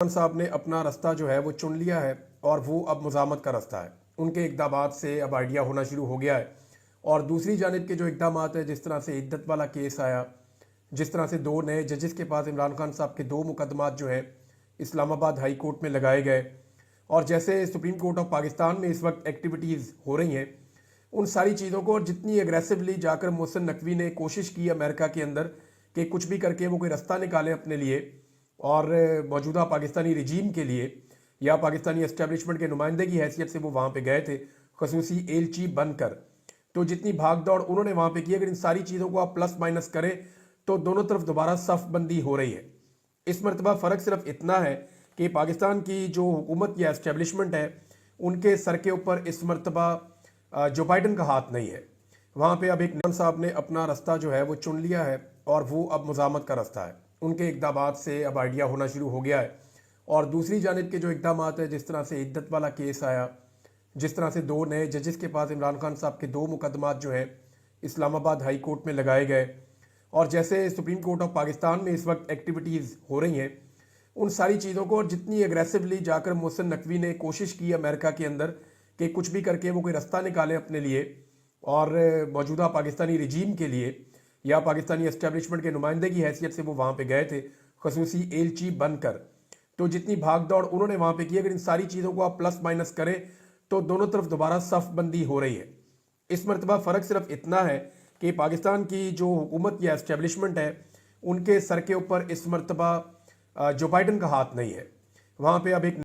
خان صاحب نے اپنا راستہ جو ہے وہ چن لیا ہے اور وہ اب مزاحمت کا راستہ ہے۔ ان کے اقدامات سے اب آئیڈیا ہونا شروع ہو گیا ہے، اور دوسری جانب کے جو اقدامات ہیں، جس طرح سے عدت والا کیس آیا، جس طرح سے 2 نئے ججز کے پاس عمران خان صاحب کے 2 مقدمات جو ہیں اسلام آباد ہائی کورٹ میں لگائے گئے، اور جیسے سپریم کورٹ آف پاکستان میں اس وقت ایکٹیویٹیز ہو رہی ہیں، ان ساری چیزوں کو، اور جتنی ایگریسولی جا کر محسن نقوی نے کوشش کی امریکہ کے اندر کہ کچھ بھی کر کے وہ کوئی راستہ نکالیں اپنے لیے اور موجودہ پاکستانی رجیم کے لیے، یا پاکستانی اسٹیبلشمنٹ کے نمائندے کی حیثیت سے وہ وہاں پہ گئے تھے خصوصی ایلچی بن کر، تو جتنی بھاگ دوڑ انہوں نے وہاں پہ کی، اگر ان ساری چیزوں کو آپ پلس مائنس کریں تو دونوں طرف دوبارہ صف بندی ہو رہی ہے۔ اس مرتبہ فرق صرف اتنا ہے کہ پاکستان کی جو حکومت یا اسٹیبلشمنٹ ہے، ان کے سر کے اوپر اس مرتبہ جو بائیڈن کا ہاتھ نہیں ہے۔ وہاں پہ اب ایک خان صاحب نے اپنا راستہ جو ہے وہ چن لیا ہے، اور وہ اب مزاحمت کا راستہ ہے۔ ان کے اقدامات سے اب آئیڈیا ہونا شروع ہو گیا ہے، اور دوسری جانب کے جو اقدامات ہیں، جس طرح سے عدت والا کیس آیا، جس طرح سے 2 نئے ججز کے پاس عمران خان صاحب کے 2 مقدمات جو ہیں اسلام آباد ہائی کورٹ میں لگائے گئے، اور جیسے سپریم کورٹ آف پاکستان میں اس وقت ایکٹیویٹیز ہو رہی ہیں، ان ساری چیزوں کو، اور جتنی ایگریسولی جا کر محسن نقوی نے کوشش کی امریکہ کے اندر کہ کچھ بھی کر کے وہ کوئی راستہ نکالیں اپنے لیے اور موجودہ پاکستانی رجیم کے لیے، یا پاکستانی اسٹیبلشمنٹ کے نمائندے کی حیثیت سے وہ وہاں پہ گئے تھے خصوصی ایلچی بن کر، تو جتنی بھاگ دوڑ انہوں نے وہاں پہ کی، اگر ان ساری چیزوں کو آپ پلس مائنس کریں تو دونوں طرف دوبارہ صف بندی ہو رہی ہے۔ اس مرتبہ فرق صرف اتنا ہے کہ پاکستان کی جو حکومت یا اسٹیبلشمنٹ ہے، ان کے سر کے اوپر اس مرتبہ جو بائیڈن کا ہاتھ نہیں ہے۔ وہاں پہ اب ایک